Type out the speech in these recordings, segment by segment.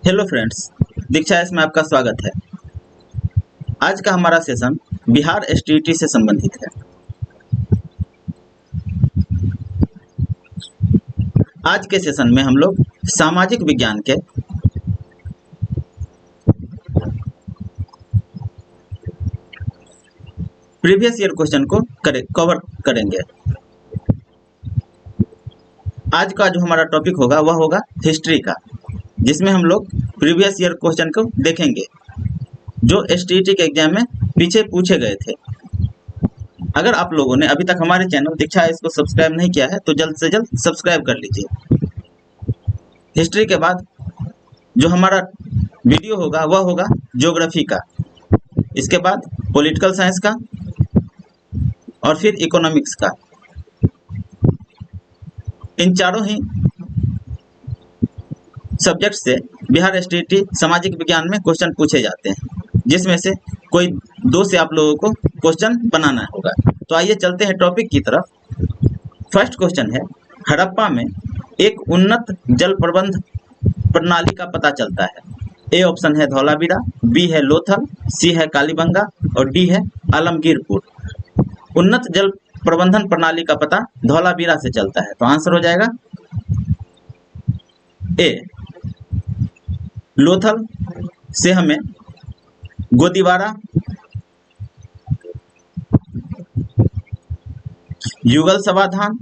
Hello friends, दीक्षा इसमें आपका स्वागत है। आज का हमारा सेशन बिहार एसटीईटी से संबंधित है। आज के सेशन में हम लोग सामाजिक विज्ञान के प्रीवियस ईयर क्वेश्चन को कवर करेंगे। आज का जो हमारा टॉपिक होगा वह होगा हिस्ट्री का, जिसमें हम लोग प्रीवियस ईयर क्वेश्चन को देखेंगे जो एसटीईटी के एग्जाम में पीछे पूछे गए थे। अगर आप लोगों ने अभी तक हमारे चैनल दीक्षा इसको सब्सक्राइब नहीं किया है तो जल्द से जल्द सब्सक्राइब कर लीजिए। हिस्ट्री के बाद जो हमारा वीडियो होगा वह होगा ज्योग्राफी का, इसके बाद पॉलिटिकल साइंस का और फिर इकोनॉमिक्स का। इन चारों ही सब्जेक्ट से बिहार एसटीईटी सामाजिक विज्ञान में क्वेश्चन पूछे जाते हैं, जिसमें से कोई दो से आप लोगों को क्वेश्चन बनाना होगा। तो आइए चलते हैं टॉपिक की तरफ। फर्स्ट क्वेश्चन है, हड़प्पा में एक उन्नत जल प्रबंध प्रणाली का पता चलता है। ए ऑप्शन है धौलावीरा, बी है लोथल, सी है कालीबंगा और डी है आलमगीरपुर। उन्नत जल प्रबंधन प्रणाली का पता धौलावीरा से चलता है, तो आंसर हो जाएगा ए। लोथल से हमें गोदीवारा, युगल समाधान,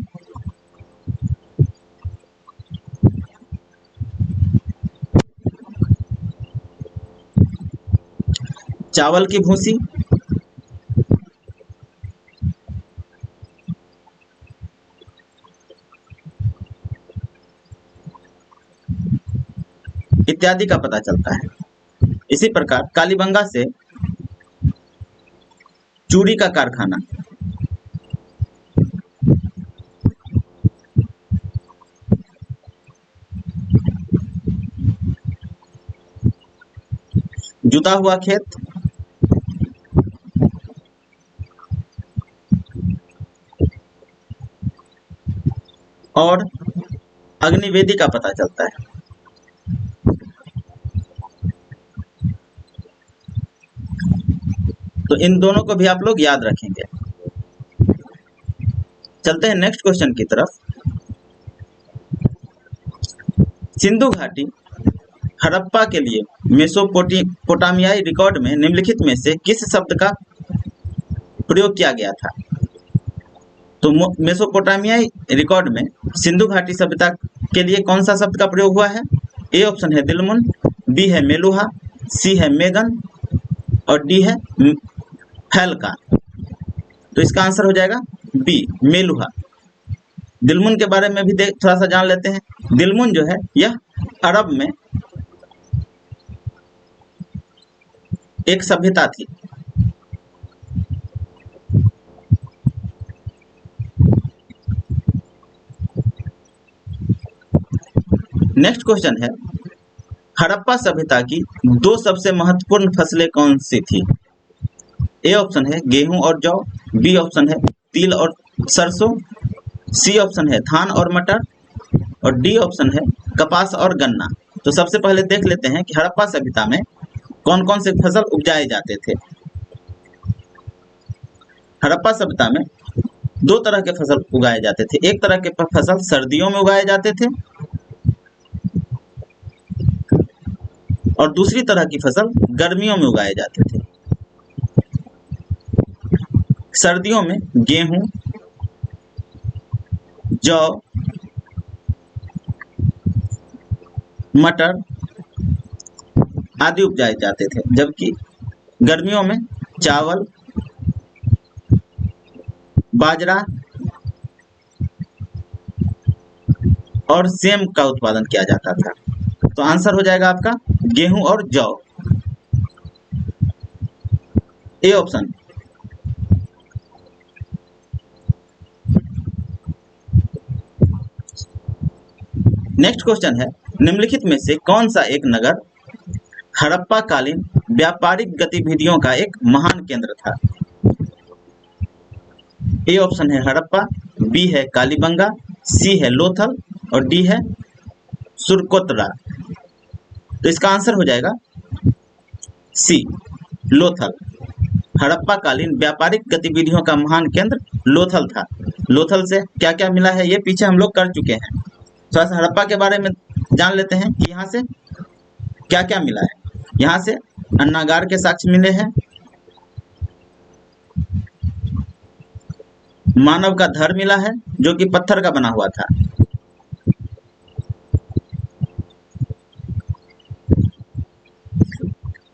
चावल की भूसी, इत्यादि का पता चलता है। इसी प्रकार कालीबंगा से चूड़ी का कारखाना, जुता हुआ खेत, और अग्निवेदी का पता चलता है। तो इन दोनों को भी आप लोग याद रखेंगे। चलते हैं नेक्स्ट क्वेश्चन की तरफ। सिंधु घाटी हड़प्पा के लिए मेसोपोटामियाई रिकॉर्ड में निम्नलिखित में से किस शब्द का प्रयोग किया गया था? तो मेसोपोटामियाई रिकॉर्ड में सिंधु घाटी सभ्यता के लिए कौन सा शब्द का प्रयोग हुआ है? ए ऑप्शन है दिलमुन, बी है मेलुहा, सी है मेगन और डी है फैलका। तो इसका आंसर हो जाएगा बी, मेलुहा। दिलमुन के बारे में भी थोड़ा सा जान लेते हैं। दिलमुन जो है यह अरब में एक सभ्यता थी। नेक्स्ट क्वेश्चन है, हड़प्पा सभ्यता की दो सबसे महत्वपूर्ण फसलें कौन सी थी? ए ऑप्शन है गेहूं और जौ, बी ऑप्शन है तिल और सरसों, सी ऑप्शन है धान और मटर और डी ऑप्शन है कपास और गन्ना। तो सबसे पहले देख लेते हैं कि हड़प्पा सभ्यता में कौन कौन से फसल उपजाए जाते थे। हड़प्पा सभ्यता में दो तरह के फसल उगाए जाते थे। एक तरह के फसल सर्दियों में उगाए जाते थे और दूसरी तरह की फसल गर्मियों में उगाए जाते थे। सर्दियों में गेहूं, जौ, मटर आदि उपजाए जाते थे, जबकि गर्मियों में चावल, बाजरा और सेम का उत्पादन किया जाता था। तो आंसर हो जाएगा आपका गेहूं और जौ, ए ऑप्शन। नेक्स्ट क्वेश्चन है, निम्नलिखित में से कौन सा एक नगर हड़प्पा कालीन व्यापारिक गतिविधियों का एक महान केंद्र था? ए ऑप्शन है हड़प्पा, बी है कालीबंगा, सी है लोथल और डी है सुरकोतरा। तो इसका आंसर हो जाएगा सी, लोथल। हड़प्पा कालीन व्यापारिक गतिविधियों का महान केंद्र लोथल था। लोथल से क्या क्या मिला है ये पीछे हम लोग कर चुके हैं। थोड़ा सा हड़प्पा के बारे में जान लेते हैं कि यहाँ से क्या क्या मिला है। यहाँ से अन्नागार के साक्ष्य मिले हैं, मानव का धर मिला है जो कि पत्थर का बना हुआ था,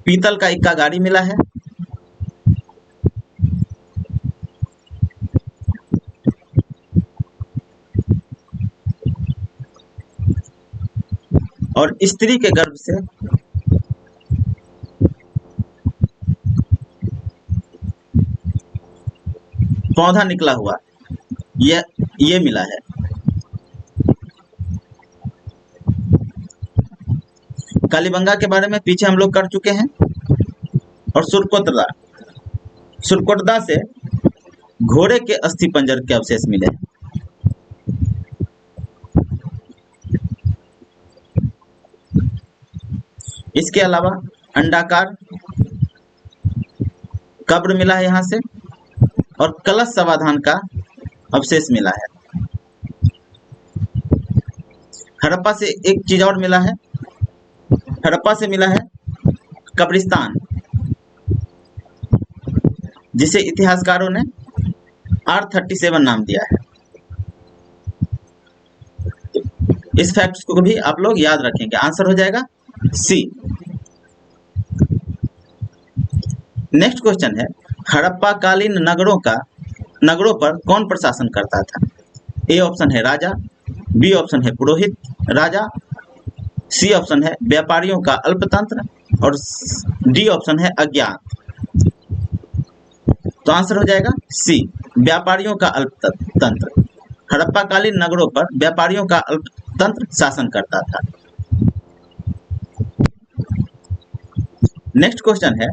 पीतल का इक्का गाड़ी मिला है, और स्त्री के गर्भ से पौधा निकला हुआ ये मिला है। कालीबंगा के बारे में पीछे हम लोग कर चुके हैं। और सुरकोटदा से घोड़े के अस्थि पंजर के अवशेष मिले हैं। इसके अलावा अंडाकार कब्र मिला है यहाँ से, और कलश समाधान का अवशेष मिला है। हड़प्पा से एक चीज और मिला है, हड़प्पा से मिला है कब्रिस्तान, जिसे इतिहासकारों ने R37 नाम दिया है। इस फैक्ट्स को भी आप लोग याद रखेंगे। आंसर हो जाएगा सी। नेक्स्ट क्वेश्चन है, हड़प्पा कालीन नगरों पर कौन प्रशासन करता था? ए ऑप्शन है राजा, बी ऑप्शन है पुरोहित राजा, सी ऑप्शन है व्यापारियों का अल्पतंत्र, और डी ऑप्शन है अज्ञात। तो आंसर हो जाएगा सी, व्यापारियों का अल्पतंत्र। हड़प्पा कालीन नगरों पर व्यापारियों का अल्पतंत्र शासन करता था। नेक्स्ट क्वेश्चन है,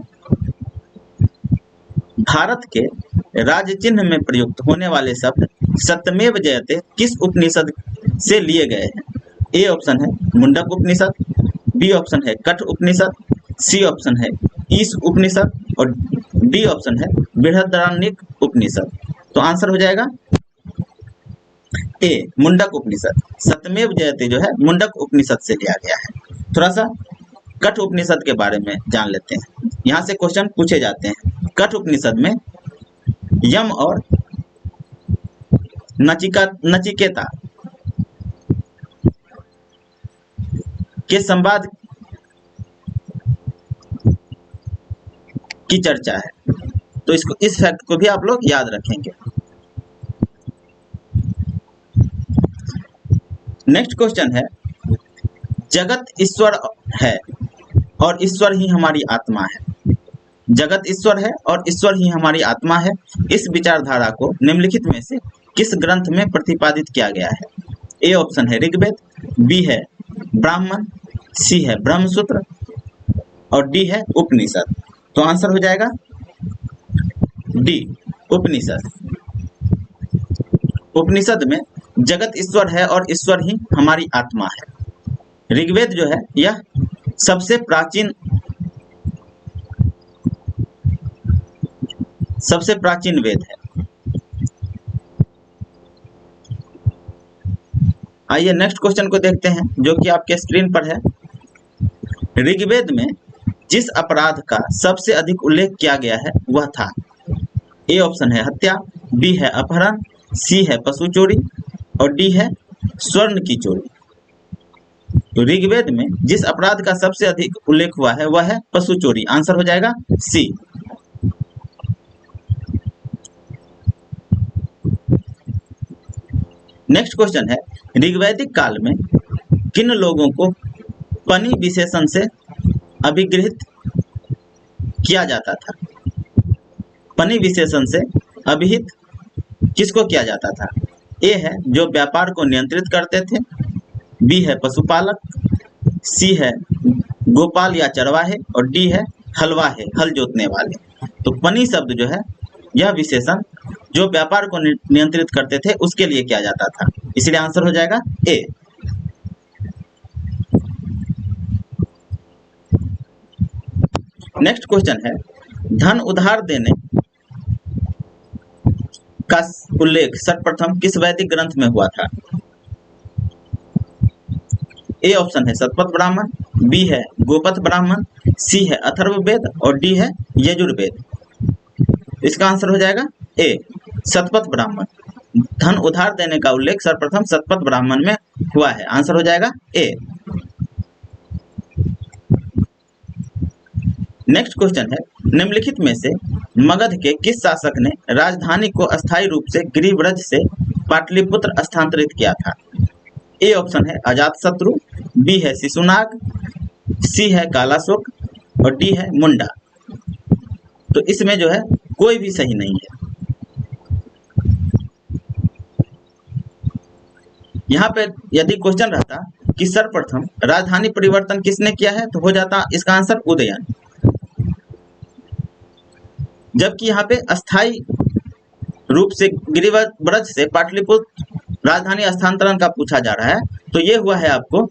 भारत के राज्य चिन्ह में प्रयुक्त होने वाले शब्द सत्यमेव जयते किस उपनिषद से लिए गए हैं? ए ऑप्शन है मुंडक उपनिषद, बी ऑप्शन है कठ उपनिषद, सी ऑप्शन है ईश उपनिषद, और डी ऑप्शन है बृहदारण्यक उपनिषद। तो आंसर हो जाएगा ए, मुंडक उपनिषद। सत्यमेव जयते जो है मुंडक उपनिषद से लिया गया है। थोड़ा सा कठ उपनिषद के बारे में जान लेते हैं। यहाँ से क्वेश्चन पूछे जाते हैं। कठ उपनिषद में यम और नचिकेता के संवाद की चर्चा है। तो इस फैक्ट को भी आप लोग याद रखेंगे। नेक्स्ट क्वेश्चन है, जगत ईश्वर है और ईश्वर ही हमारी आत्मा है। जगत ईश्वर है और ईश्वर ही हमारी आत्मा है। इस विचारधारा को निम्नलिखित में से किस ग्रंथ में प्रतिपादित किया गया है? ए ऑप्शन है ऋग्वेद, बी है ब्राह्मण, सी है ब्रह्मसूत्र, और डी है उपनिषद। तो आंसर हो जाएगा डी, उपनिषद। उपनिषद में जगत ईश्वर है और ईश्वर ही हमारी आत्मा है। ऋग्वेद जो है यह सबसे प्राचीन वेद है। आइए नेक्स्ट क्वेश्चन को देखते हैं जो कि आपके स्क्रीन पर है। ऋग्वेद में जिस अपराध का सबसे अधिक उल्लेख किया गया है वह था? ए ऑप्शन है हत्या, बी है अपहरण, सी है पशु चोरी, और डी है स्वर्ण की चोरी। तो ऋग्वेद में जिस अपराध का सबसे अधिक उल्लेख हुआ है वह है पशु चोरी। आंसर हो जाएगा सी। नेक्स्ट क्वेश्चन है, ऋग्वैदिक काल में किन लोगों को पनी विशेषण से अभिगृहित किया जाता था? पनी विशेषण से अभिहित किसको किया जाता था? ए है जो व्यापार को नियंत्रित करते थे, बी है पशुपालक, सी है गोपाल या चरवाहे, और डी है हलवाहे, हल जोतने वाले। तो पनी शब्द जो है यह विशेषण जो व्यापार को नियंत्रित करते थे उसके लिए किया जाता था, इसलिए आंसर हो जाएगा ए। नेक्स्ट क्वेश्चन है, धन उधार देने का उल्लेख सर्वप्रथम किस वैदिक ग्रंथ में हुआ था? ए ऑप्शन है शतपथ ब्राह्मण, बी है गोपथ ब्राह्मण, सी है अथर्ववेद और डी है यजुर्वेद। इसका आंसर हो जाएगा ए शतपथ ब्राह्मण। धन उधार देने का उल्लेख सर्वप्रथम शतपथ ब्राह्मण में हुआ है। आंसर हो जाएगा ए। नेक्स्ट क्वेश्चन है, निम्नलिखित में से मगध के किस शासक ने राजधानी को अस्थायी रूप से गिरिव्रज से पाटलिपुत्र स्थानांतरित किया था? ए ऑप्शन है अजातशत्रु, बी है शिशुनाग, सी है कालाशोक और डी है मुंडा। तो इसमें जो है कोई भी सही नहीं है। यहाँ पे यदि क्वेश्चन रहता कि सर्वप्रथम राजधानी परिवर्तन किसने किया है तो हो जाता इसका आंसर उदयन। जबकि यहाँ पे अस्थाई रूप से गिरिव्रज से पाटलिपुत्र राजधानी स्थानांतरण का पूछा जा रहा है, तो ये हुआ है आपको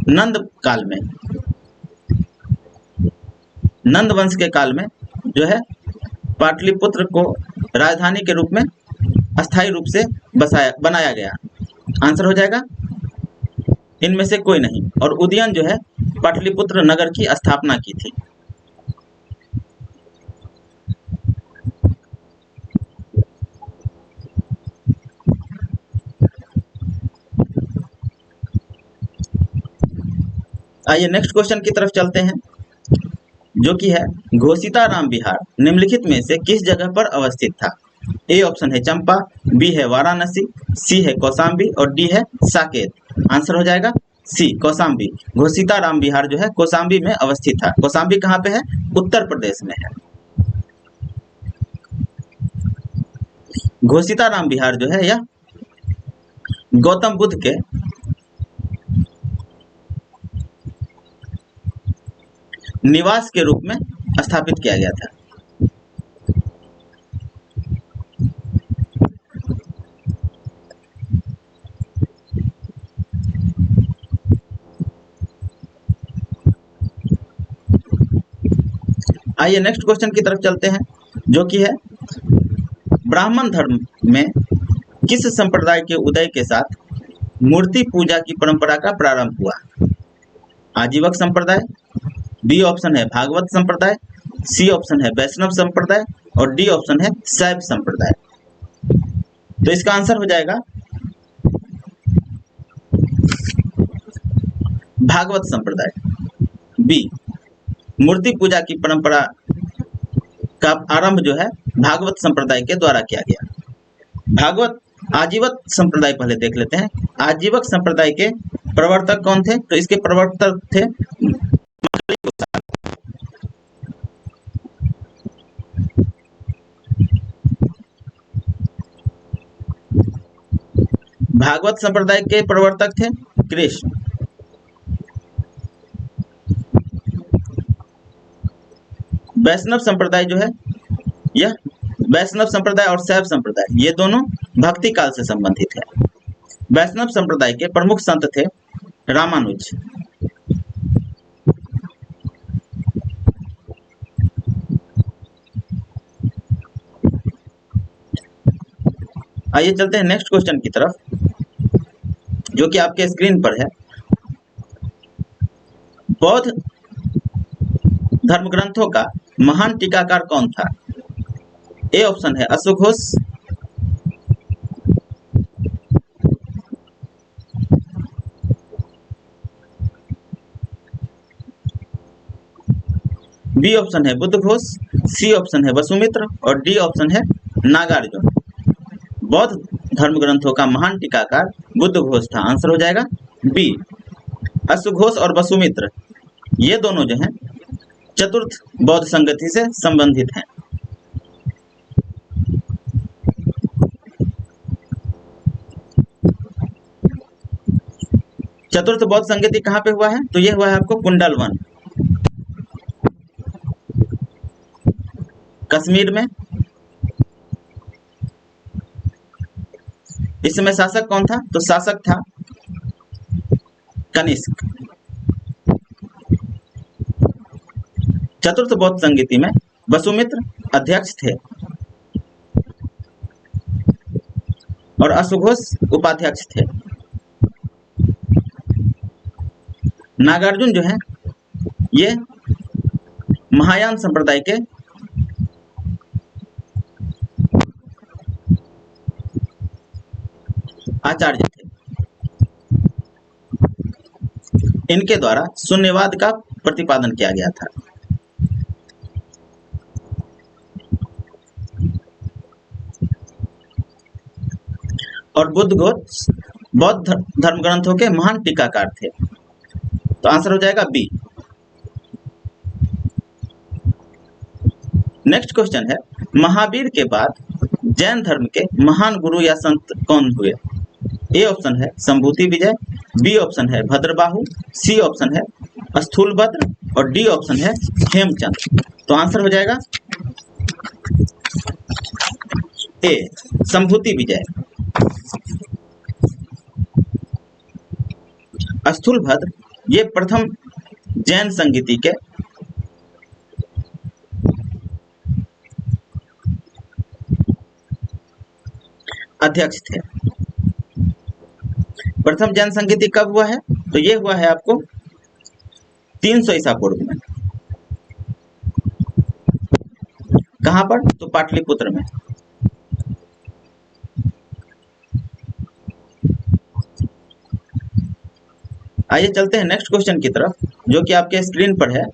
नंद काल में, नंद वंश के काल में जो है पाटलिपुत्र को राजधानी के रूप में अस्थाई रूप से बनाया गया। आंसर हो जाएगा इनमें से कोई नहीं। और उदयन जो है पाटलिपुत्र नगर की स्थापना की थी। आइए नेक्स्ट क्वेश्चन की तरफ चलते हैं, जो कि है घोषिताराम विहार निम्नलिखित में से किस जगह पर अवस्थित था? ए ऑप्शन है चंपा, बी है वाराणसी, सी है कौशाम्बी और डी है साकेत। आंसर हो जाएगा सी कौशाम्बी। घोषिताराम विहार जो है कौशाम्बी में अवस्थित था। कौशाम्बी कहाँ पे है? उत्तर प्रदेश में है। घोषिताराम विहार जो है यह गौतम बुद्ध के निवास के रूप में स्थापित किया गया था। आइए नेक्स्ट क्वेश्चन की तरफ चलते हैं, जो कि है ब्राह्मण धर्म में किस संप्रदाय के उदय के साथ मूर्ति पूजा की परंपरा का प्रारंभ हुआ? आजीवक संप्रदाय, बी ऑप्शन है भागवत संप्रदाय, सी ऑप्शन है वैष्णव संप्रदाय और डी ऑप्शन है शैव संप्रदाय। तो इसका आंसर हो जाएगा भागवत संप्रदाय, बी। मूर्ति पूजा की परंपरा का आरंभ जो है भागवत संप्रदाय के द्वारा किया गया। आजीवक संप्रदाय पहले देख लेते हैं। आजीवक संप्रदाय के प्रवर्तक कौन थे? तो इसके प्रवर्तक थे भागवत संप्रदाय के प्रवर्तक थे कृष्ण। वैष्णव संप्रदाय जो है यह वैष्णव संप्रदाय और शैव संप्रदाय ये दोनों भक्ति काल से संबंधित है। वैष्णव संप्रदाय के प्रमुख संत थे रामानुज। आइए चलते हैं नेक्स्ट क्वेश्चन की तरफ, जो कि आपके स्क्रीन पर है। बौद्ध धर्म ग्रंथों का महान टीकाकार कौन था? ए ऑप्शन है अश्वघोष, बी ऑप्शन है बुद्धघोष, सी ऑप्शन है वसुमित्र और डी ऑप्शन है नागार्जुन। बौद्ध धर्म ग्रंथों का महान टीकाकार बुद्धघोष था। आंसर हो जाएगा बी। अश्वघोष और वसुमित्र ये दोनों जो हैं चतुर्थ बौद्ध संगति से संबंधित हैं। चतुर्थ बौद्ध संगति कहाँ पे हुआ है? तो ये हुआ है आपको कुंडलवन, कश्मीर में। इस समय शासक कौन था? तो शासक था कनिष्क। चतुर्थ बौद्ध संगीति में वसुमित्र अध्यक्ष थे और अशुघोष उपाध्यक्ष थे। नागार्जुन जो है ये महायान संप्रदाय के आचार्य थे। इनके द्वारा शून्यवाद का प्रतिपादन किया गया था। और बुद्धघोष बौद्ध धर्म ग्रंथों के महान टीकाकार थे। तो आंसर हो जाएगा बी। नेक्स्ट क्वेश्चन है, महावीर के बाद जैन धर्म के महान गुरु या संत कौन हुए? ए ऑप्शन है संभूति विजय, बी ऑप्शन है भद्रबाहु, सी ऑप्शन है स्थूलभद्र और डी ऑप्शन है हेमचंद। तो आंसर हो जाएगा ए संभूति विजय। स्थूलभद्र ये प्रथम जैन संगीति के अध्यक्ष थे। प्रथम जैन संगीति कब हुआ है? तो ये हुआ है आपको 300 ईसा पूर्व में। कहां पर? तो पाटलिपुत्र में। आइए चलते हैं नेक्स्ट क्वेश्चन की तरफ, जो कि आपके स्क्रीन पर है।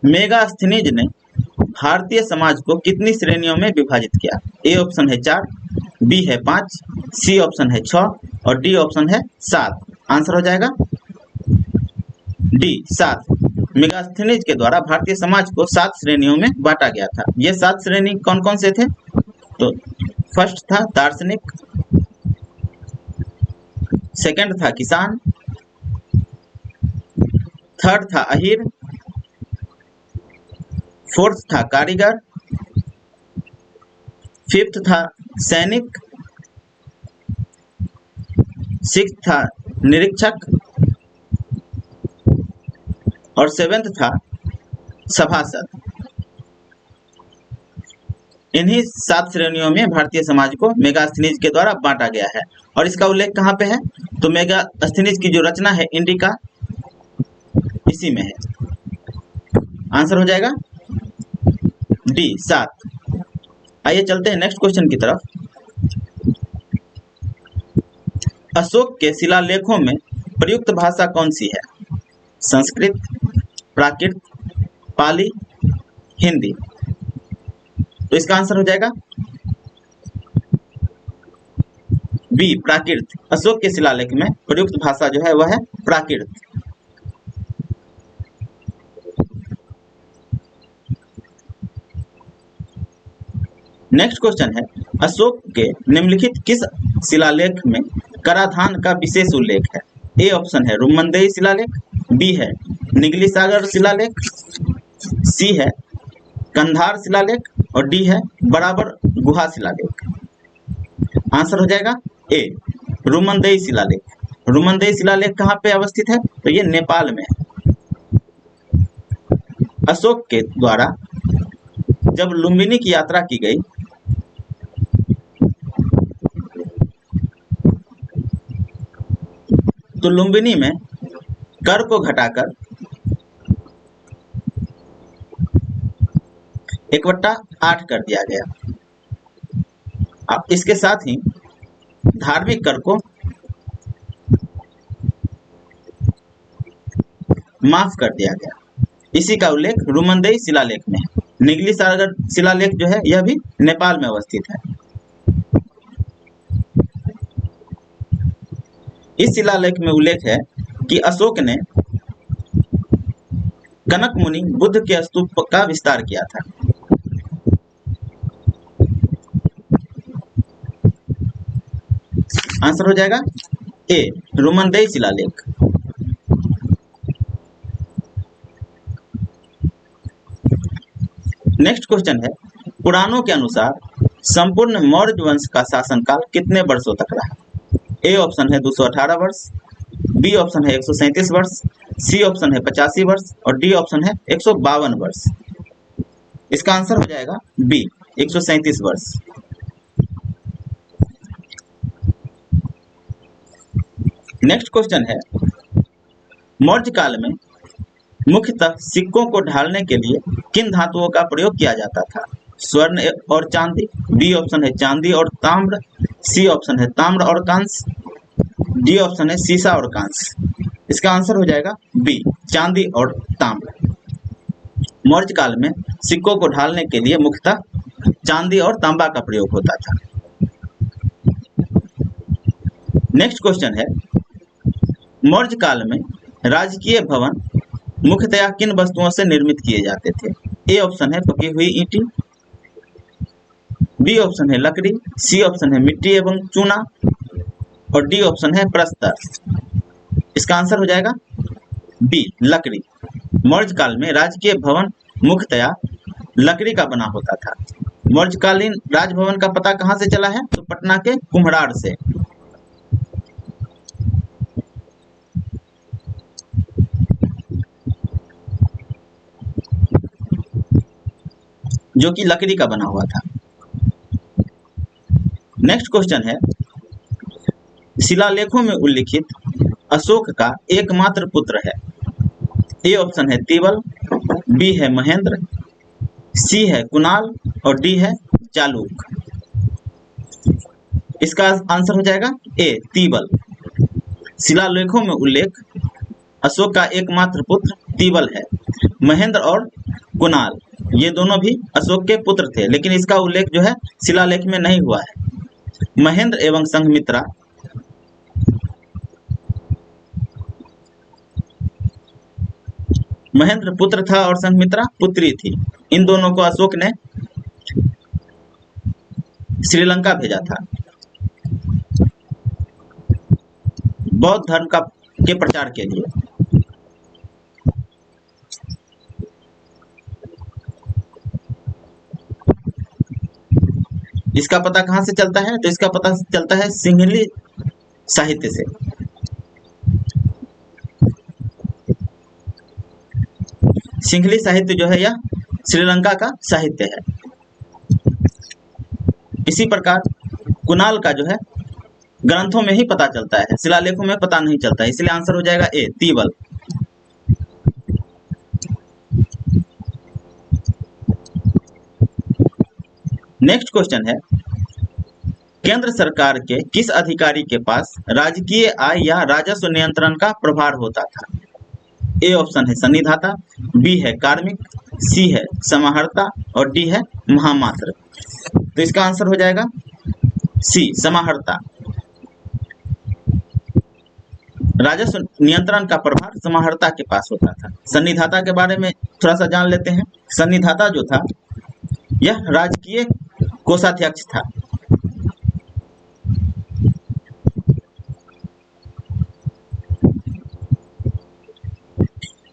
मेगास्थनीज ने भारतीय समाज को कितनी श्रेणियों में विभाजित किया? ए ऑप्शन है 4, बी है 5, सी ऑप्शन है 6 और डी ऑप्शन है 7। आंसर हो जाएगा डी 7। मेगास्थनीज के द्वारा भारतीय समाज को 7 श्रेणियों में बांटा गया था। ये 7 श्रेणी कौन कौन से थे? तो फर्स्ट था दार्शनिक, सेकंड था किसान, थर्ड था अहीर, फोर्थ था कारीगर, फिफ्थ था सैनिक, सिक्स्थ था निरीक्षक और सेवेंथ था सभासद। इन्हीं 7 श्रेणियों में भारतीय समाज को मेगास्थनीज के द्वारा बांटा गया है। और इसका उल्लेख कहाँ पे है? तो मेगास्थनीज की जो रचना है इंडिका, इसी में है। आंसर हो जाएगा डी 7। आइए चलते हैं नेक्स्ट क्वेश्चन की तरफ। अशोक के शिलालेखों में प्रयुक्त भाषा कौन सी है? संस्कृत, प्राकृत, पाली, हिंदी। तो इसका आंसर हो जाएगा बी प्राकृत। अशोक के शिलालेख में प्रयुक्त भाषा जो है वह है प्राकृत। नेक्स्ट क्वेश्चन है, अशोक के निम्नलिखित किस शिलालेख में कराधान का विशेष उल्लेख है? ए ऑप्शन है रुमंदेई शिलालेख, बी है निगली सागर शिलालेख, सी है कंधार शिलालेख और डी है बराबर गुहा शिलालेख। आंसर हो जाएगा ए रुमंदेई शिलालेख। रुमंदेई शिलालेख कहाँ पे अवस्थित है? तो ये नेपाल में है। अशोक के द्वारा जब लुम्बिनी की यात्रा की गई तो लुम्बिनी में कर को घटाकर 1/8 कर दिया गया। अब इसके साथ ही धार्मिक कर को माफ कर दिया गया। इसी का उल्लेख रुमंदेई शिलालेख में है। निगली सागर शिलालेख जो है यह भी नेपाल में अवस्थित है। इस शिलालेख में उल्लेख है कि अशोक ने कनक मुनि बुद्ध के स्तूप का विस्तार किया था। आंसर हो जाएगा ए रुमंदेई शिलालेख। नेक्स्ट क्वेश्चन है, पुराणों के अनुसार संपूर्ण मौर्य वंश का शासनकाल कितने वर्षों तक रहा? ए ऑप्शन है 218 वर्ष, बी ऑप्शन है 137 वर्ष, सी ऑप्शन है 85 वर्ष और डी ऑप्शन है 152 वर्ष। इसका आंसर हो जाएगा बी 137 वर्ष। नेक्स्ट क्वेश्चन है, मौर्य काल में मुख्यतः सिक्कों को ढालने के लिए किन धातुओं का प्रयोग किया जाता था? स्वर्ण और चांदी, बी ऑप्शन है चांदी और ताम्र, सी ऑप्शन है ताम्र और कांस्य, डी ऑप्शन है सीसा और कांस्य। इसका आंसर हो जाएगा बी चांदी और ताम्र। मौर्य काल में सिक्कों को ढालने के लिए मुख्यतः चांदी और तांबा का प्रयोग होता था। नेक्स्ट क्वेश्चन है, मौर्य काल में राजकीय भवन मुख्यतया किन वस्तुओं से निर्मित किए जाते थे? ए ऑप्शन है पकी हुई ईंटें, बी ऑप्शन है लकड़ी, सी ऑप्शन है मिट्टी एवं चूना और डी ऑप्शन है प्रस्तर। इसका आंसर हो जाएगा बी लकड़ी। मौर्य काल में राजकीय भवन मुख्यतया लकड़ी का बना होता था। मौर्यकालीन राजभवन का पता कहाँ से चला है? तो पटना के कुम्हरार से, जो कि लकड़ी का बना हुआ था। नेक्स्ट क्वेश्चन है, शिलालेखों में उल्लिखित अशोक का एकमात्र पुत्र है? ए ऑप्शन है तीवल, बी है महेंद्र, सी है कुणाल और डी है चालुक। इसका आंसर हो जाएगा ए तीवल। शिलालेखों में उल्लेख अशोक का एकमात्र पुत्र तीवल है। महेंद्र और कुणाल ये दोनों भी अशोक के पुत्र थे, लेकिन इसका उल्लेख जो है शिलालेख में नहीं हुआ है। महेंद्र एवं संघमित्रा महेंद्र पुत्र था और संघमित्रा पुत्री थी। इन दोनों को अशोक ने श्रीलंका भेजा था बौद्ध धर्म के प्रचार के लिए। इसका पता कहाँ से चलता है? तो इसका पता चलता है सिंहली साहित्य से। सिंहली साहित्य जो है यह श्रीलंका का साहित्य है। इसी प्रकार कुणाल का जो है ग्रंथों में ही पता चलता है, शिलालेखों में पता नहीं चलता है, इसलिए आंसर हो जाएगा ए तीवल। नेक्स्ट क्वेश्चन है, केंद्र सरकार के किस अधिकारी के पास राजकीय आय या राजस्व नियंत्रण का प्रभार होता था? ए ऑप्शन है संनिधाता, बी है कार्मिक, सी है समाहर्ता और डी है महामात्र। तो इसका आंसर हो जाएगा सी समाहर्ता। राजस्व नियंत्रण का प्रभार समाहर्ता के पास होता था। संनिधाता के बारे में थोड़ा सा जान लेते हैं। संनिधाता जो था यह राजकीय कोषाध्यक्ष था।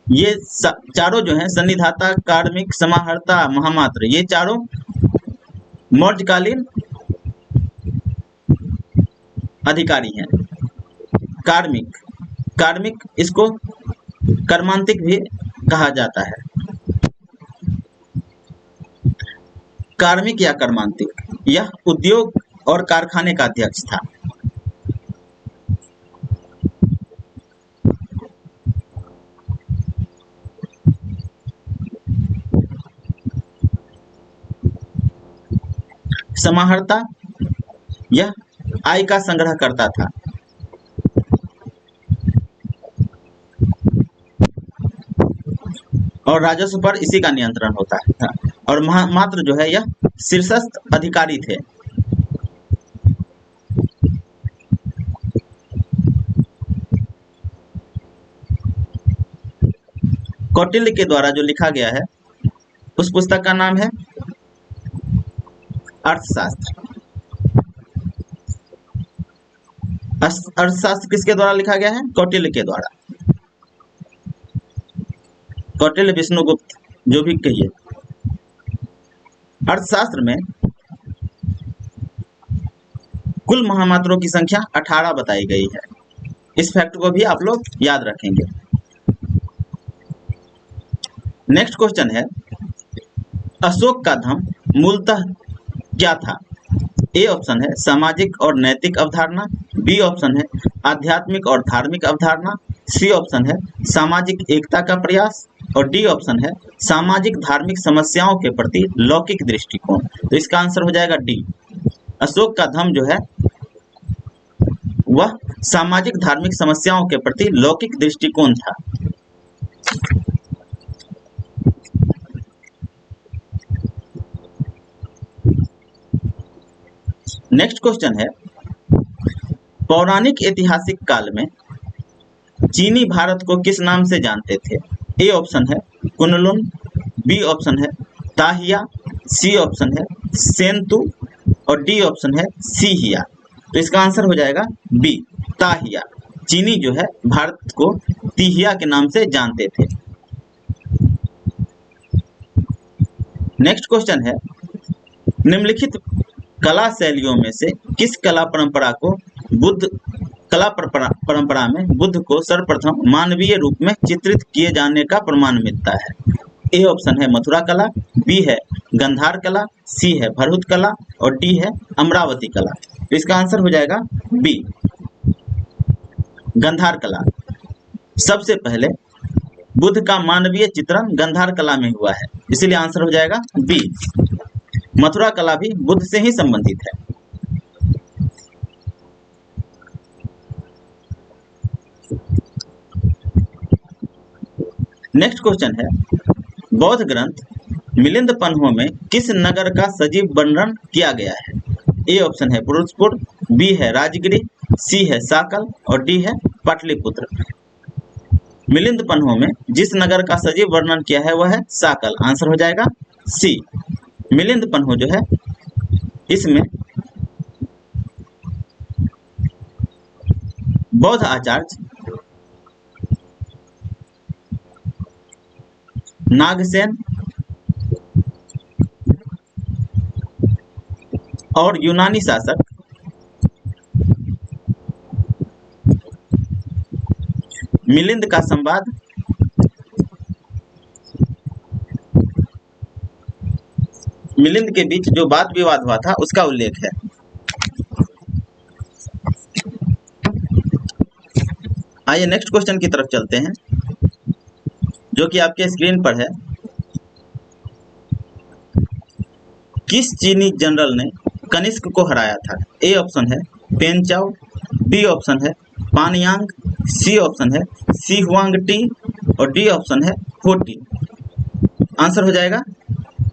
ये चारों जो हैं संनिधाता, कार्मिक, समाहर्ता, महामात्र, ये चारों मौर्यकालीन अधिकारी हैं। कार्मिक इसको कर्मांतिक भी कहा जाता है। कार्मिक या कर्मांतिक यह उद्योग और कारखाने का अध्यक्ष था। समाहर्ता यह आय का संग्रह करता था। और राजस्व पर इसी का नियंत्रण होता था। और महामात्र जो है यह शीर्षस्थ अधिकारी थे। कौटिल्य के द्वारा जो लिखा गया है उस पुस्तक का नाम है अर्थशास्त्र। अर्थशास्त्र किसके द्वारा लिखा गया है? कौटिल्य के द्वारा। कौटिल्य, विष्णुगुप्त, जो भी कहिए। अर्थशास्त्र में कुल महामात्रों की संख्या 18 बताई गई है। इस फैक्ट को भी आप लोग याद रखेंगे। नेक्स्ट क्वेश्चन है, अशोक का धर्म मूलतः क्या था? ए ऑप्शन है सामाजिक और नैतिक अवधारणा, बी ऑप्शन है आध्यात्मिक और धार्मिक अवधारणा, सी ऑप्शन है सामाजिक एकता का प्रयास और डी ऑप्शन है सामाजिक धार्मिक समस्याओं के प्रति लौकिक दृष्टिकोण। तो इसका आंसर हो जाएगा डी। अशोक का धर्म जो है वह सामाजिक धार्मिक समस्याओं के प्रति लौकिक दृष्टिकोण था। नेक्स्ट क्वेश्चन है, पौराणिक ऐतिहासिक काल में चीनी भारत को किस नाम से जानते थे? ए ऑप्शन है कुनलुन, बी ऑप्शन है ताहिया, सी ऑप्शन है सेंतु और डी ऑप्शन है सीहिया। तो इसका आंसर हो जाएगा बी ताहिया। चीनी जो है भारत को तिहिया के नाम से जानते थे। नेक्स्ट क्वेश्चन है, निम्नलिखित कला शैलियों में से किस कला परंपरा में बुद्ध को सर्वप्रथम मानवीय रूप में चित्रित किए जाने का प्रमाण मिलता है? ए ऑप्शन है मथुरा कला, बी है गंधार कला, सी है भरहुत कला और डी है अमरावती कला। तो इसका आंसर हो जाएगा बी गंधार कला। सबसे पहले बुद्ध का मानवीय चित्रण गंधार कला में हुआ है, इसीलिए आंसर हो जाएगा बी। मथुरा कला भी बुद्ध से ही संबंधित है। नेक्स्ट क्वेश्चन है, बौद्ध ग्रंथ मिलिंद पन्हों में किस नगर का सजीव वर्णन किया गया है? ए ऑप्शन है पुरुषपुर, बी है राजगिरी, सी है साकल और डी है पाटलिपुत्र। मिलिंद पन्हों में जिस नगर का सजीव वर्णन किया है वह है साकल। आंसर हो जाएगा सी। मिलिंद पन्हो जो है इसमें बौद्ध आचार्य नागसेन और यूनानी शासक मिलिंद का संवाद मिलिंद के बीच जो वाद विवाद हुआ था उसका उल्लेख है। आइए नेक्स्ट क्वेश्चन की तरफ चलते हैं जो कि आपके स्क्रीन पर है। किस चीनी जनरल ने कनिष्क को हराया था? ए ऑप्शन है पेन चाओ, बी ऑप्शन है पानयांग, सी ऑप्शन है सी हुआंग टी और डी ऑप्शन है हो टी। आंसर हो जाएगा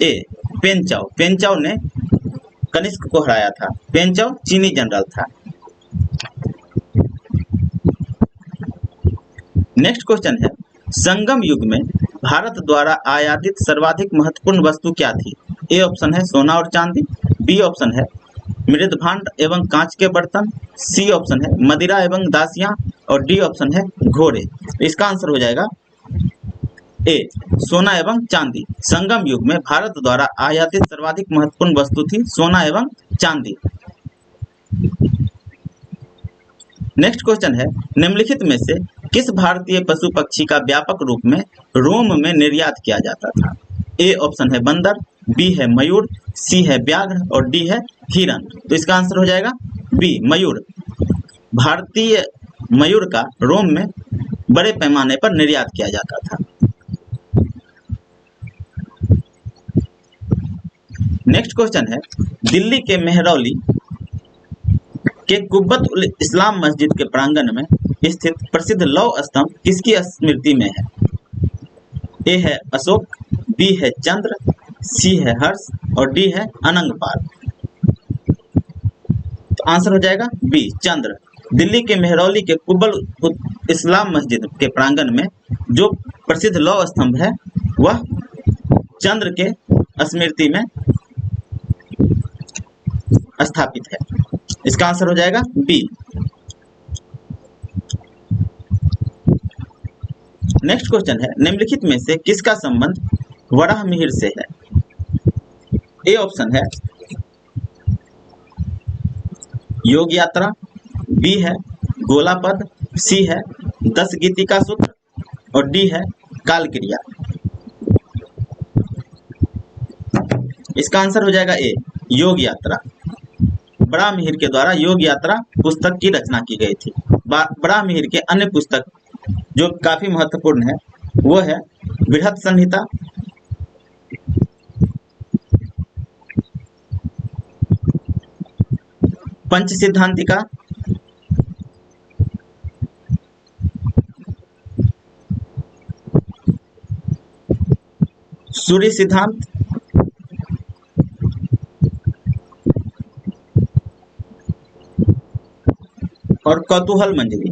ए पेन चाओ। पेन चाओ ने कनिष्क को हराया था। पेन चाओ चीनी जनरल था। नेक्स्ट क्वेश्चन है, संगम युग में भारत द्वारा आयातित सर्वाधिक महत्वपूर्ण वस्तु क्या थी? ए ऑप्शन है सोना और चांदी, बी ऑप्शन है मृदभांड एवं कांच के बर्तन, सी ऑप्शन है मदिरा एवं दासियां और डी ऑप्शन है घोड़े। इसका आंसर हो जाएगा ए सोना एवं चांदी। संगम युग में भारत द्वारा आयातित सर्वाधिक महत्वपूर्ण वस्तु थी सोना एवं चांदी। नेक्स्ट क्वेश्चन है, निम्नलिखित में से किस भारतीय पशु पक्षी का व्यापक रूप में रोम में निर्यात किया जाता था? ए ऑप्शन है बंदर, बी है मयूर, सी है व्याघ्र और डी है हिरन। तो इसका आंसर हो जाएगा बी मयूर। भारतीय मयूर का रोम में बड़े पैमाने पर निर्यात किया जाता था। नेक्स्ट क्वेश्चन है, दिल्ली के मेहरौली के कुब्बत उल इस्लाम मस्जिद के प्रांगण में स्थित प्रसिद्ध लौह स्तंभ किसकी स्मृति में है? ए है अशोक, बी है चंद्र, सी है हर्ष और डी है अनंगपाल। तो आंसर हो जाएगा बी चंद्र। दिल्ली के मेहरौली के कुब्बत उल इस्लाम मस्जिद के प्रांगण में जो प्रसिद्ध लौह स्तंभ है वह चंद्र के स्मृति में स्थापित है। इसका आंसर हो जाएगा बी। नेक्स्ट क्वेश्चन है, निम्नलिखित में से किसका संबंध वराह मिहिर से है? ए ऑप्शन है योग यात्रा, बी है गोलापद, सी है 10 गीतिका सूत्र और डी है काल क्रिया। इसका आंसर हो जाएगा ए, योग यात्रा। बड़ामिहिर के द्वारा योग यात्रा पुस्तक की रचना की गई थी। बड़ामिहिर के अन्य पुस्तक जो काफी महत्वपूर्ण है वो है बृहत संहिता, पंच सिद्धांतिका, सूर्य सिद्धांत, और कौतूहल मंजरी।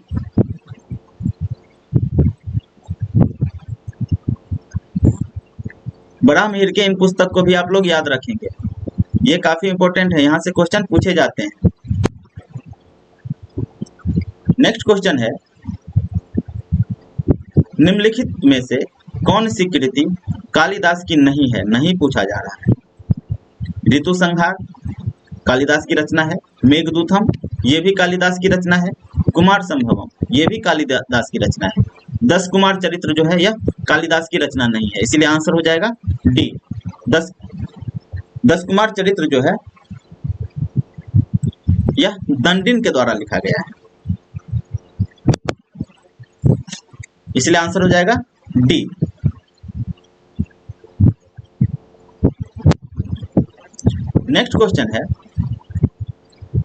बड़ामिहिर के इन पुस्तक को भी आप लोग याद रखेंगे, ये काफी इंपॉर्टेंट है, यहाँ से क्वेश्चन पूछे जाते हैं। नेक्स्ट क्वेश्चन है, निम्नलिखित में से कौन सी कृति कालिदास की नहीं है? नहीं पूछा जा रहा है। ऋतु संहार कालिदास की रचना है, मेघदूतम ये भी कालिदास की रचना है, कुमार संभवम ये भी कालिदास की रचना है, 10 कुमार चरित्र जो है यह कालिदास की रचना नहीं है, इसीलिए आंसर हो जाएगा डी। 10 कुमार चरित्र जो है यह दंडिन के द्वारा लिखा गया है, इसलिए आंसर हो जाएगा डी। नेक्स्ट क्वेश्चन है,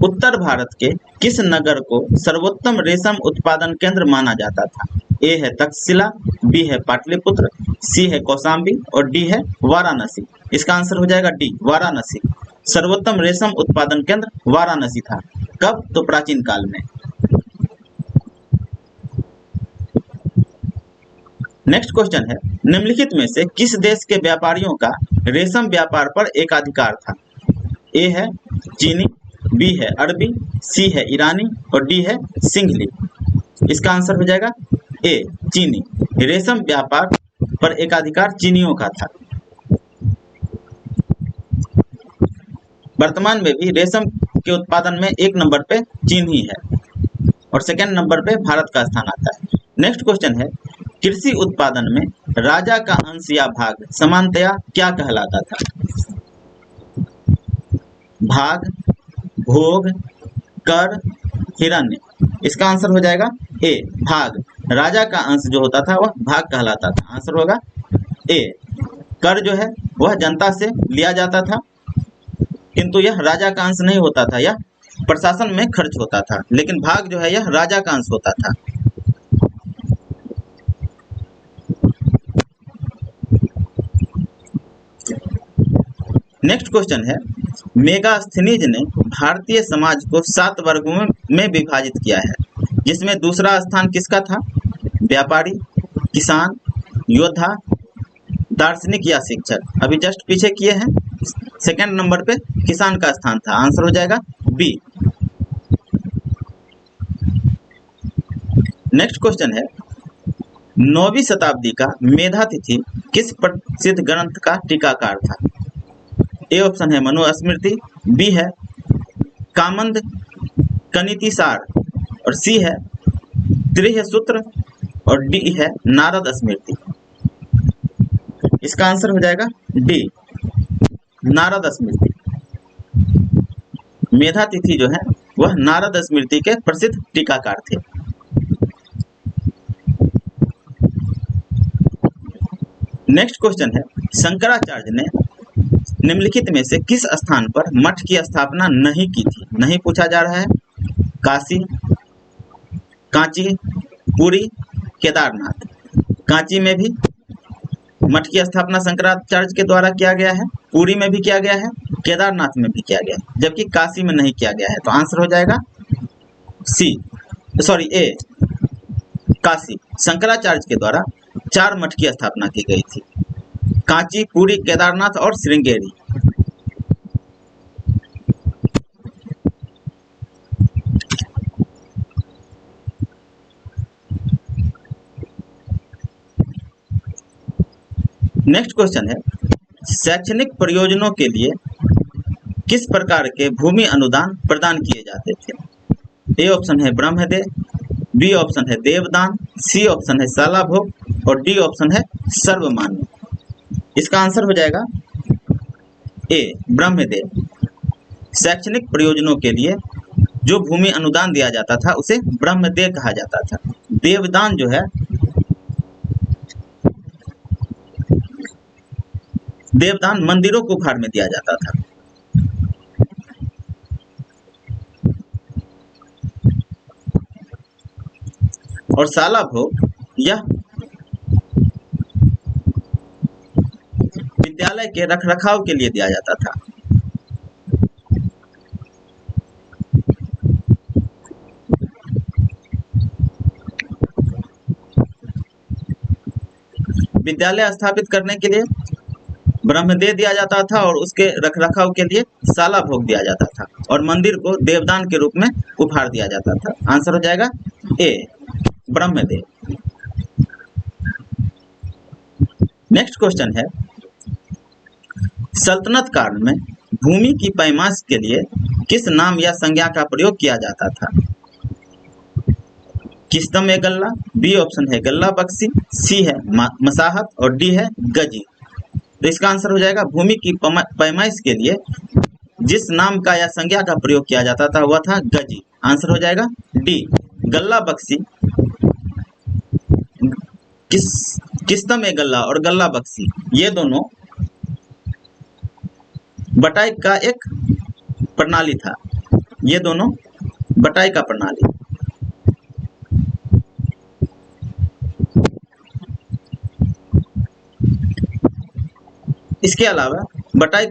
उत्तर भारत के किस नगर को सर्वोत्तम रेशम उत्पादन केंद्र माना जाता था? ए है तक्षशिला, बी है पाटलिपुत्र, सी है कौशाम्बी और डी है वाराणसी। इसका आंसर हो जाएगा डी, वाराणसी। सर्वोत्तम रेशम उत्पादन केंद्र वाराणसी था। कब? तो प्राचीन काल में। नेक्स्ट क्वेश्चन है, निम्नलिखित में से किस देश के व्यापारियों का रेशम व्यापार पर एकाधिकार था? ए है चीनी, बी है अरबी, सी है ईरानी और डी है सिंघली। इसका आंसर हो जाएगा ए, चीनी। रेशम व्यापार पर एकाधिकार चीनियों का था। वर्तमान में भी रेशम के उत्पादन में 1 नंबर पे चीन ही है और सेकंड नंबर पे भारत का स्थान आता है। नेक्स्ट क्वेश्चन है, कृषि उत्पादन में राजा का अंश या भाग समानतया क्या कहलाता था? भाग, भोग, कर, हिरण्य। इसका आंसर हो जाएगा ए, भाग। राजा का अंश जो होता था वह भाग कहलाता था। आंसर होगा ए। कर जो है वह जनता से लिया जाता था, किंतु यह राजा का अंश नहीं होता था, यह प्रशासन में खर्च होता था। लेकिन भाग जो है यह राजा का अंश होता था। नेक्स्ट क्वेश्चन है, मेगास्थनीज ने भारतीय समाज को 7 वर्गों में विभाजित किया है, जिसमें दूसरा स्थान किसका था? व्यापारी, किसान, योद्धा, दार्शनिक या शिक्षक। अभी जस्ट पीछे किए हैं, सेकंड नंबर पे किसान का स्थान था। आंसर हो जाएगा बी। नेक्स्ट क्वेश्चन है, 9वीं शताब्दी का मेधातिथि किस प्रसिद्ध ग्रंथ का टीकाकार था? ए ऑप्शन है मनुस्मृति, बी है कामंद कनीतिसार और सी है त्रिह सूत्र और डी है नारद स्मृति। इसका आंसर हो जाएगा डी, नारद स्मृति। मेधातिथि जो है वह नारद स्मृति के प्रसिद्ध टीकाकार थे। नेक्स्ट क्वेश्चन है, शंकराचार्य ने निम्नलिखित में से किस स्थान पर मठ की स्थापना नहीं की थी? नहीं पूछा जा रहा है। काशी, कांची, पुरी, केदारनाथ। कांची में भी मठ की स्थापना शंकराचार्य के द्वारा किया गया है, पुरी में भी किया गया है, केदारनाथ में भी किया गया है, जबकि काशी में नहीं किया गया है। तो आंसर हो जाएगा ए, काशी। शंकराचार्य के द्वारा 4 मठ की स्थापना की गई थी, कांची, पुरी, केदारनाथ और श्रृंगेरी। नेक्स्ट क्वेश्चन है, शैक्षणिक प्रयोजनों के लिए किस प्रकार के भूमि अनुदान प्रदान किए जाते थे? ए ऑप्शन है ब्रह्मदे, बी ऑप्शन है देवदान, सी ऑप्शन है शाला भोग और डी ऑप्शन है सर्वमान्य। इसका आंसर हो जाएगा ए ब्रह्मदेव। शैक्षणिक प्रयोजनों के लिए जो भूमि अनुदान दिया जाता था उसे ब्रह्मदेव कहा जाता था। देवदान जो है, देवदान मंदिरों को उपहार में दिया जाता था। और शाला भोग यह विद्यालय के रखरखाव के लिए दिया जाता था। विद्यालय स्थापित करने के लिए ब्रह्मदेव दिया जाता था और उसके रखरखाव के लिए शाला भोग दिया जाता था और मंदिर को देवदान के रूप में उपहार दिया जाता था। आंसर हो जाएगा ए ब्रह्मदेव। नेक्स्ट क्वेश्चन है, सल्तनत काल में भूमि की पैमाइश के लिए किस नाम या संज्ञा का प्रयोग किया जाता था? किस्तम ए गल्ला, बी ऑप्शन है गल्ला बक्सी, सी है मसाहत और डी है गजी। तो इसका आंसर हो जाएगा भूमि की पैमाइश के लिए जिस नाम का या संज्ञा का प्रयोग किया जाता था वह था गजी। आंसर हो जाएगा डी गल्ला बक्सी। किस्तम ए गल्ला और गल्ला बक्सी ये दोनों बटाई का एक प्रणाली था। ये दोनों बटाई का प्रणाली। इसके अलावा बटाई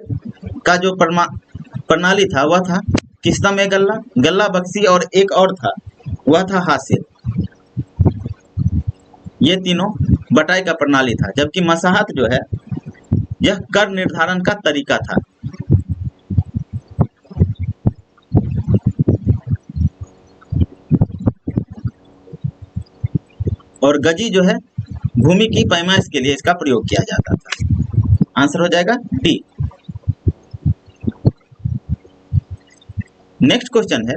का जो प्रणाली था वह था किस्तम ए गल्ला, गल्ला बक्सी और एक और था वह था हासिल। ये तीनों बटाई का प्रणाली था। जबकि मसाहत जो है यह कर निर्धारण का तरीका था। और गजी जो है भूमि की पैमाइश के लिए इसका प्रयोग किया जाता था। आंसर हो जाएगा डी। नेक्स्ट क्वेश्चन है,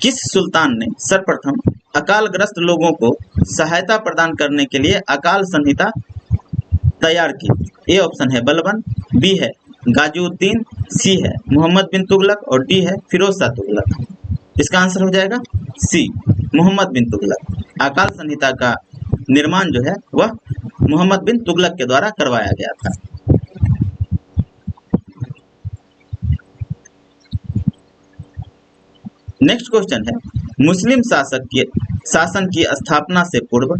किस सुल्तान ने सर्वप्रथम अकालग्रस्त लोगों को सहायता प्रदान करने के लिए अकाल संहिता तैयार की? ए ऑप्शन है बलबन, बी है गाजीउद्दीन, सी है मोहम्मद बिन तुगलक और डी है फिरोज शाह तुगलक। इसका आंसर हो जाएगा सी मोहम्मद बिन तुगलक। अकाल संहिता का निर्माण जो है वह मोहम्मद बिन तुगलक के द्वारा करवाया गया था। नेक्स्ट क्वेश्चन है, मुस्लिम शासन की स्थापना से पूर्व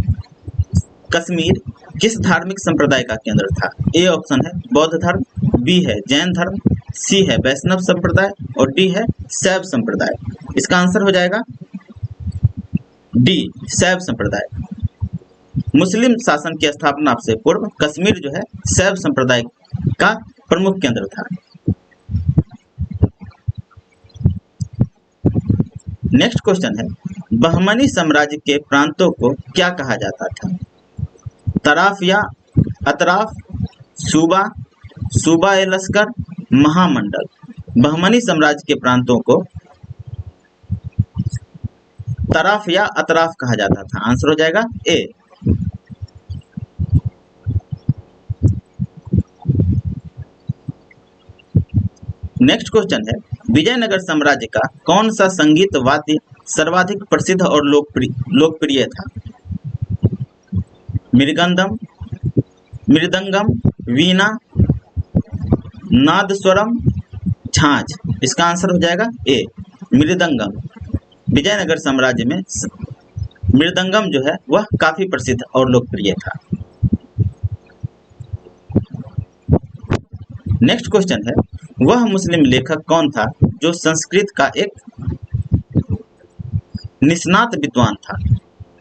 कश्मीर किस धार्मिक संप्रदाय का केंद्र था? ए ऑप्शन है बौद्ध धर्म, बी है जैन धर्म, सी है वैष्णव संप्रदाय और डी है शैव संप्रदाय। इसका आंसर हो जाएगा डी शैव संप्रदाय। मुस्लिम शासन की स्थापना से पूर्व कश्मीर जो है शैव संप्रदाय का प्रमुख केंद्र था। नेक्स्ट क्वेश्चन है, बहमनी साम्राज्य के प्रांतों को क्या कहा जाता था? तराफ या अतराफ, सूबा, सूबा ए लश्कर, महामंडल। बहमनी साम्राज्य के प्रांतों को तराफ या अतराफ कहा जाता था। आंसर हो जाएगा ए। नेक्स्ट क्वेश्चन है, विजयनगर साम्राज्य का कौन सा संगीत वाद्य सर्वाधिक प्रसिद्ध और लोकप्रिय था? मृदंगम, वीणा, नादस्वरम, झांझ। इसका आंसर हो जाएगा ए मृदंगम। विजयनगर साम्राज्य में मृदंगम जो है वह काफी प्रसिद्ध और लोकप्रिय था। नेक्स्ट क्वेश्चन है, वह मुस्लिम लेखक कौन था जो संस्कृत का एक निष्णात विद्वान था?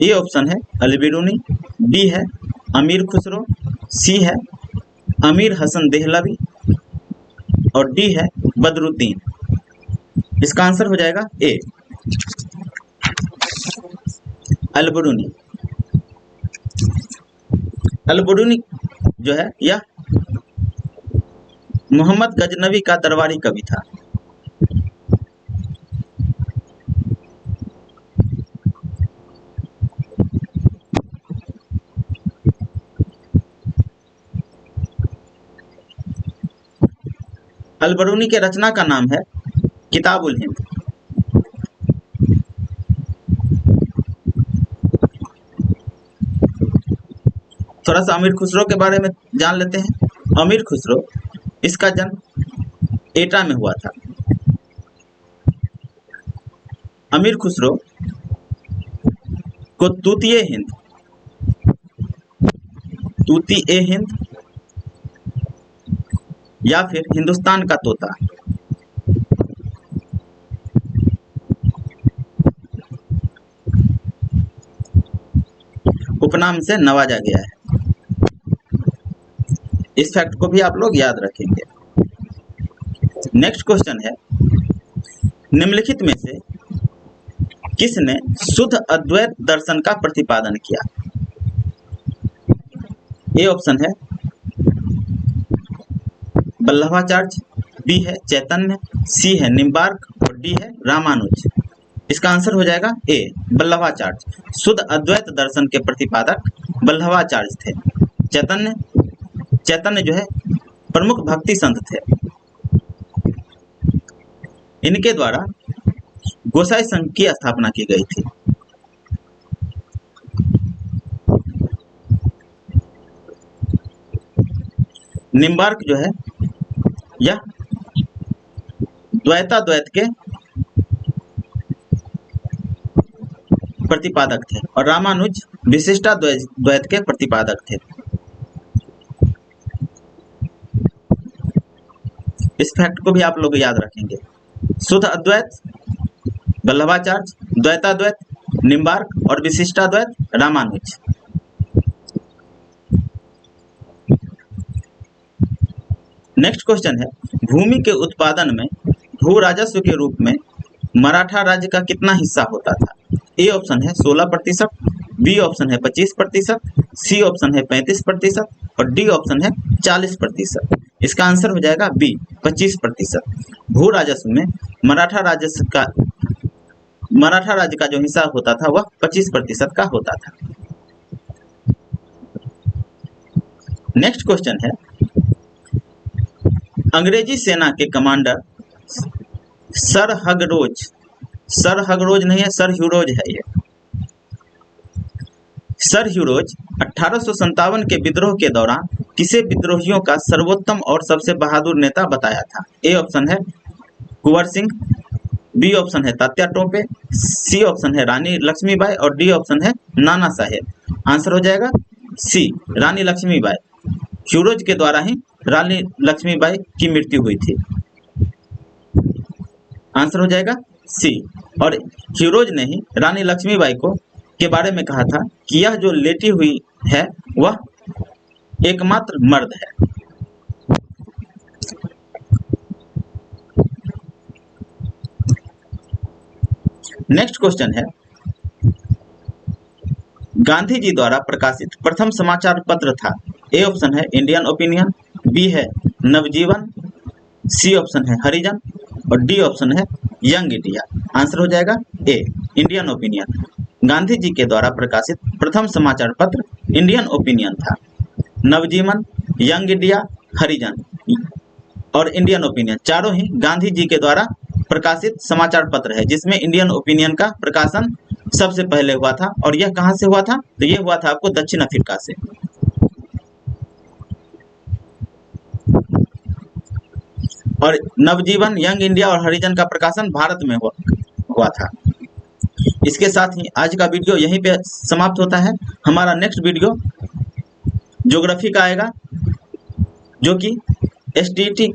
ए ऑप्शन है अल-बिरूनी, बी है अमीर खुसरो, सी है अमीर हसन देहलवी और डी है बदरुद्दीन। इसका आंसर हो जाएगा ए अल-बिरूनी। अल-बिरूनी जो है यह मोहम्मद गजनवी का दरबारी कवि था। अलबरूनी के रचना का नाम है किताबुल हिंद। थोड़ा सा अमीर खुसरो के बारे में जान लेते हैं। अमीर खुसरो, इसका जन्म एटा में हुआ था। अमीर खुसरो को तूती ए हिंद या फिर हिंदुस्तान का तोता उपनाम से नवाजा गया है। इस फैक्ट को भी आप लोग याद रखेंगे। नेक्स्ट क्वेश्चन है, निम्नलिखित में से किसने शुद्ध अद्वैत दर्शन का प्रतिपादन किया? ए ऑप्शन है वल्लभाचार्य, बी है चैतन्य, सी है निम्बार्क और डी है रामानुज। इसका आंसर हो जाएगा ए वल्लभाचार्य। शुद्ध अद्वैत दर्शन के प्रतिपादक वल्लभाचार्य थे। चैतन्य जो है प्रमुख भक्ति संत थे। इनके द्वारा गोसाई संघ की स्थापना की गई थी। निम्बार्क जो है यह द्वैताद्वैत के प्रतिपादक थे और रामानुज विशिष्टाद्वैत के प्रतिपादक थे। इस फैक्ट को भी आप लोग याद रखेंगे। शुद्ध अद्वैत वल्लभाचार्य, द्वैताद्वैत निम्बार्क और विशिष्टाद्वैत रामानुज। नेक्स्ट क्वेश्चन है, भूमि के उत्पादन में भू राजस्व के रूप में मराठा राज्य का कितना हिस्सा होता था? ए ऑप्शन है 16%, बी ऑप्शन है 25%, सी ऑप्शन है 35% और डी ऑप्शन है 40%। इसका आंसर हो जाएगा बी 25%। भू राजस्व में मराठा राज्य का जो हिस्सा होता था वह 25% का होता था। नेक्स्ट क्वेश्चन है, अंग्रेजी सेना के कमांडर सर हगरोज नहीं है, सर ह्यूरोज है ये। सर ह्यूरोज 1857 के विद्रोह के दौरान किसे विद्रोहियों का सर्वोत्तम और सबसे बहादुर नेता बताया था? ए ऑप्शन है कुंवर सिंह, बी ऑप्शन है तात्या टोपे, सी ऑप्शन है रानी लक्ष्मीबाई और डी ऑप्शन है नाना साहेब। आंसर हो जाएगा सी रानी लक्ष्मीबाई। ह्यूरोज के द्वारा ही रानी लक्ष्मीबाई की मृत्यु हुई थी। आंसर हो जाएगा सी। और ह्यूरोज ने ही रानी लक्ष्मीबाई को के बारे में कहा था कि यह जो लेटी हुई है वह एकमात्र मर्द है। नेक्स्ट क्वेश्चन है, गांधी जी द्वारा प्रकाशित प्रथम समाचार पत्र था? ए ऑप्शन है इंडियन ओपिनियन, बी है नवजीवन, सी ऑप्शन है हरिजन और डी ऑप्शन है यंग इंडिया। आंसर हो जाएगा ए इंडियन ओपिनियन। गांधी जी के द्वारा प्रकाशित प्रथम समाचार पत्र इंडियन ओपिनियन था। नवजीवन, यंग इंडिया, हरिजन और इंडियन ओपिनियन चारों ही गांधी जी के द्वारा प्रकाशित समाचार पत्र है, जिसमें इंडियन ओपिनियन का प्रकाशन सबसे पहले हुआ था। और यह कहां से हुआ था? तो यह हुआ था आपको दक्षिण अफ्रीका से। और नवजीवन, यंग इंडिया और हरिजन का प्रकाशन भारत में हुआ था। इसके साथ ही आज का वीडियो यहीं पे समाप्त होता है। हमारा नेक्स्ट वीडियो ज्योग्राफी का आएगा, जो कि एसटीईटी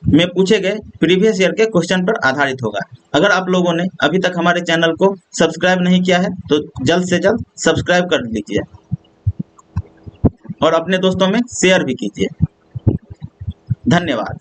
में पूछे गए प्रीवियस ईयर के क्वेश्चन पर आधारित होगा। अगर आप लोगों ने अभी तक हमारे चैनल को सब्सक्राइब नहीं किया है तो जल्द से जल्द सब्सक्राइब कर लीजिए और अपने दोस्तों में शेयर भी कीजिए। धन्यवाद।